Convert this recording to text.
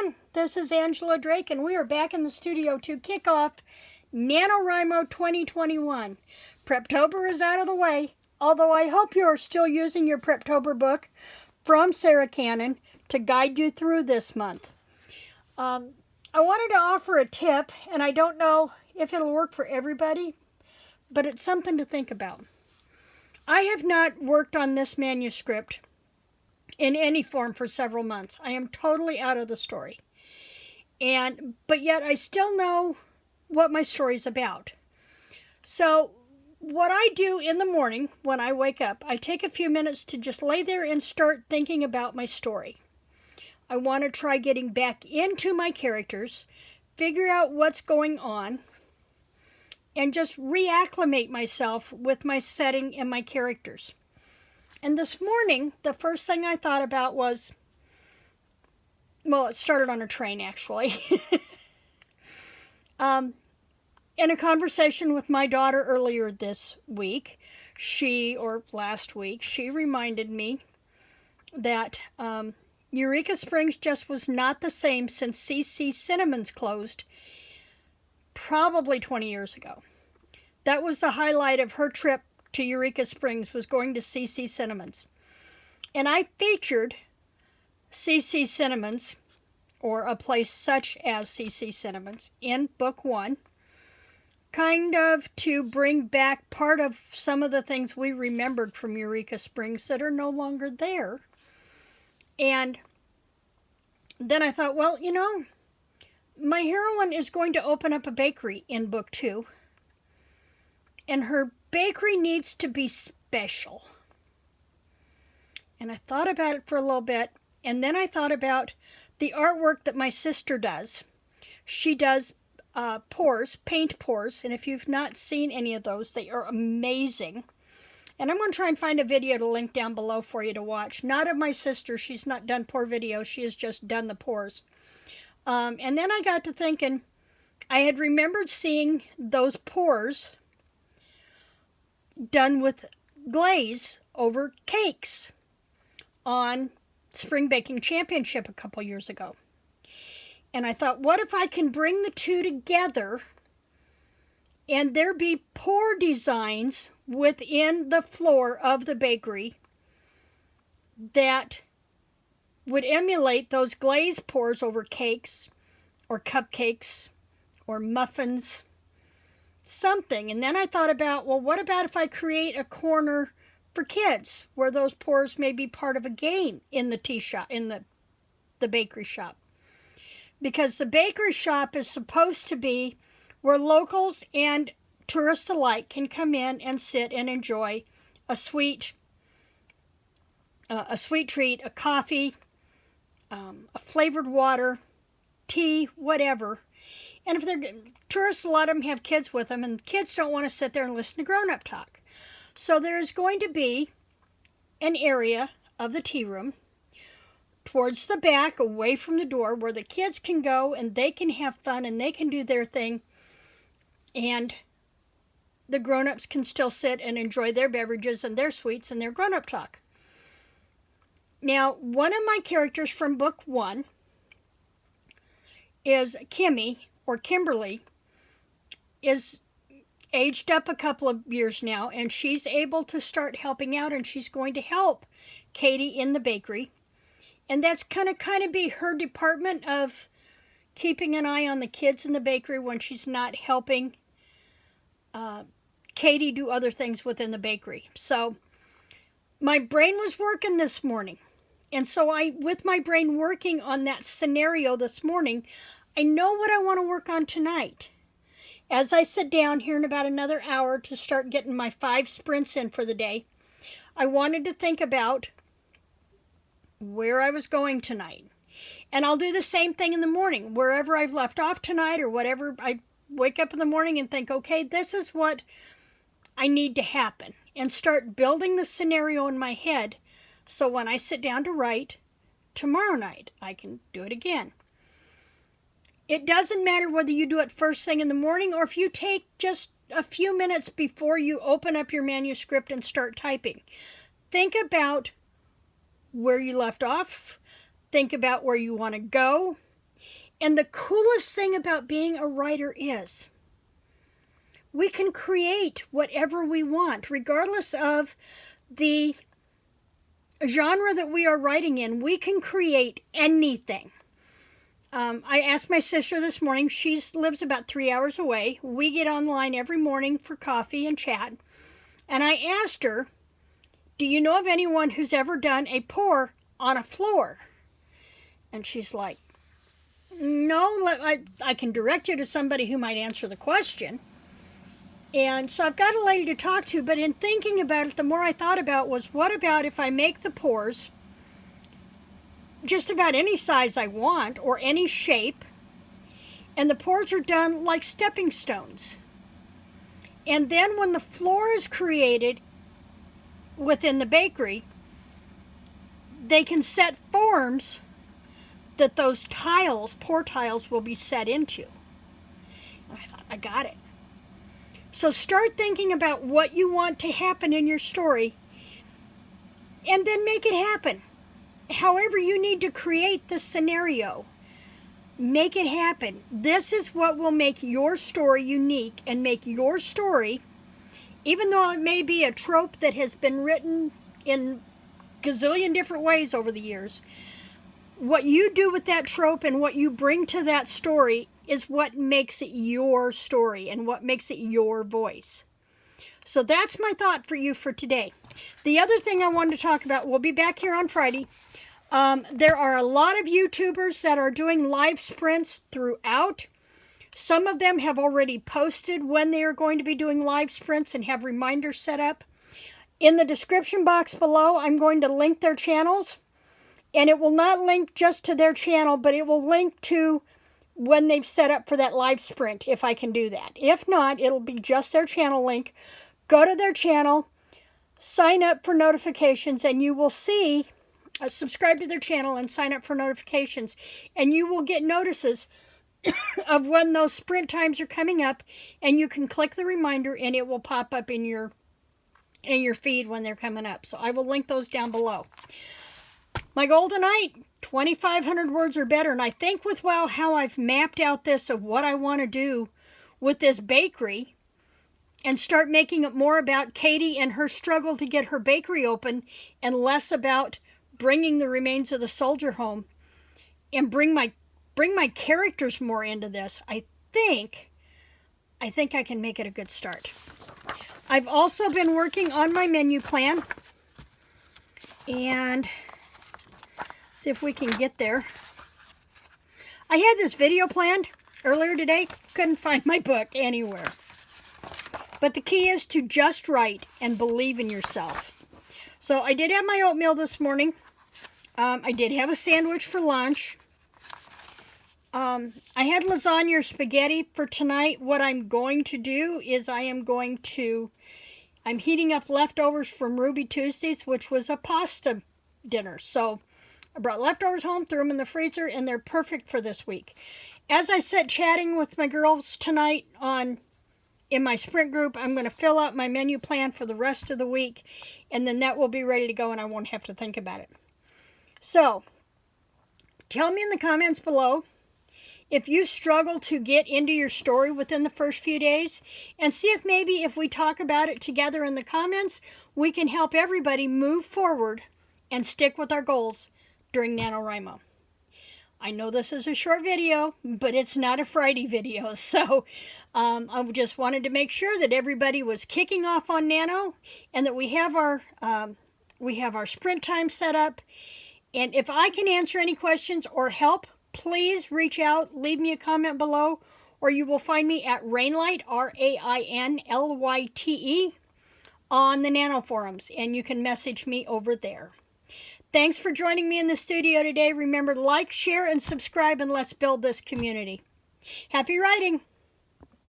everyone. This is Angela Drake, and we are back in the studio to kick off NanoWriMo 2021. Preptober is out of the way, although I hope you are still using your Preptober book from Sarra to guide you through this month. I wanted to offer a tip, and I don't know if it'll work for everybody, but it's something to think about. I have not worked on this manuscript in any form for several months. I am totally out of the story. But yet I still know what my story's about. So what I do in the morning when I wake up, I take a few minutes to just lay there and start thinking about my story. I want to try getting back into my characters, figure out what's going on, and just reacclimate myself with my setting and my characters. And this morning, the first thing I thought about was, well, it started on a train, actually. In a conversation with my daughter earlier this week, last week, she reminded me that Eureka Springs just was not the same since C.C. Cinnamon's closed probably 20 years ago. That was the highlight of her trip to Eureka Springs, was going to C.C. Cinnamon's. And I featured C.C. Cinnamon's, or a place such as C.C. Cinnamon's, in book 1, kind of to bring back part of some of the things we remembered from Eureka Springs that are no longer there. And then I thought, well, my heroine is going to open up a bakery in book 2, and her bakery needs to be special. And I thought about it for a little bit, and then I thought about the artwork that my sister does. She does paint pours, and if you've not seen any of those, they are amazing. And I'm going to try and find a video to link down below for you to watch. Not of my sister. She's not done pour videos. She has just done the pours. And then I got to thinking, I had remembered seeing those pours done with glaze over cakes on Spring Baking Championship a couple years ago. And I thought, what if I can bring the two together and there be pour designs within the floor of the bakery that would emulate those glaze pours over cakes or cupcakes or muffins, something. And then I thought about, well, what about if I create a corner for kids where those pours may be part of a game in the tea shop, in the bakery shop? Because the bakery shop is supposed to be where locals and tourists alike can come in and sit and enjoy a sweet treat, a coffee, a flavored water, tea, whatever. And if they're tourists, a lot of them have kids with them, and kids don't want to sit there and listen to grown-up talk. So there is going to be an area of the tea room towards the back, away from the door, where the kids can go and they can have fun and they can do their thing, and the grown-ups can still sit and enjoy their beverages and their sweets and their grown-up talk. Now, one of my characters from book 1 is Kimmy, or Kimberly, is aged up a couple of years now, and she's able to start helping out, and she's going to help Katie in the bakery. And that's kind of be her department of keeping an eye on the kids in the bakery when she's not helping Katie do other things within the bakery. So my brain was working this morning. And so with my brain working on that scenario this morning, I know what I want to work on tonight. As I sit down here in about another hour to start getting my 5 sprints in for the day, I wanted to think about where I was going tonight. And I'll do the same thing in the morning. Wherever I've left off tonight or whatever, I wake up in the morning and think, okay, this is what I need to happen. And start building the scenario in my head so when I sit down to write tomorrow night, I can do it again. It doesn't matter whether you do it first thing in the morning or if you take just a few minutes before you open up your manuscript and start typing. Think about where you left off. Think about where you want to go. And the coolest thing about being a writer is we can create whatever we want, regardless of the genre that we are writing in. We can create anything. I asked my sister this morning, she lives about 3 hours away. We get online every morning for coffee and chat. And I asked her, do you know of anyone who's ever done a pour on a floor? And she's like, no, I can direct you to somebody who might answer the question. And so I've got a lady to talk to, but in thinking about it, the more I thought about was, what about if I make the pours just about any size I want or any shape, and the pours are done like stepping stones. And then when the floor is created within the bakery, they can set forms that those tiles, pour tiles, will be set into. And I thought, I got it. So start thinking about what you want to happen in your story and then make it happen. However you need to create the scenario, make it happen. This is what will make your story unique and make your story, even though it may be a trope that has been written in gazillion different ways over the years, what you do with that trope and what you bring to that story is what makes it your story and what makes it your voice. So that's my thought for you for today. The other thing I wanted to talk about, we'll be back here on Friday. There are a lot of YouTubers that are doing live sprints throughout. Some of them have already posted when they are going to be doing live sprints and have reminders set up. In the description box below, I'm going to link their channels. And it will not link just to their channel, but it will link to when they've set up for that live sprint, if I can do that. If not, it'll be just their channel link. Go to their channel, sign up for notifications, and you will see, subscribe to their channel and sign up for notifications, and you will get notices of when those sprint times are coming up, and you can click the reminder and it will pop up in your feed when they're coming up. So I will link those down below. My goal tonight, 2,500 words or better. And I think with how I've mapped out this of what I want to do with this bakery and start making it more about Katie and her struggle to get her bakery open and less about bringing the remains of the soldier home and bring my characters more into this, I think I can make it a good start. I've also been working on my menu plan and see if we can get there. I had this video planned earlier today, couldn't find my book anywhere. But the key is to just write and believe in yourself. So I did have my oatmeal this morning. I did have a sandwich for lunch. I had lasagna or spaghetti for tonight. What I'm going to do is I'm heating up leftovers from Ruby Tuesdays, which was a pasta dinner. So I brought leftovers home, threw them in the freezer, and they're perfect for this week. As I sat chatting with my girls tonight in my sprint group, I'm going to fill out my menu plan for the rest of the week, and then that will be ready to go, and I won't have to think about it. So, tell me in the comments below if you struggle to get into your story within the first few days, and see if maybe if we talk about it together in the comments, we can help everybody move forward and stick with our goals during NanoWriMo. I know this is a short video, but it's not a Friday video, so I just wanted to make sure that everybody was kicking off on Nano and that we have our sprint time set up. And if I can answer any questions or help, please reach out, leave me a comment below, or you will find me at Rainlight, RAINLYTE, on the Nano forums, and you can message me over there. Thanks for joining me in the studio today. Remember, like, share, and subscribe, and let's build this community. Happy writing!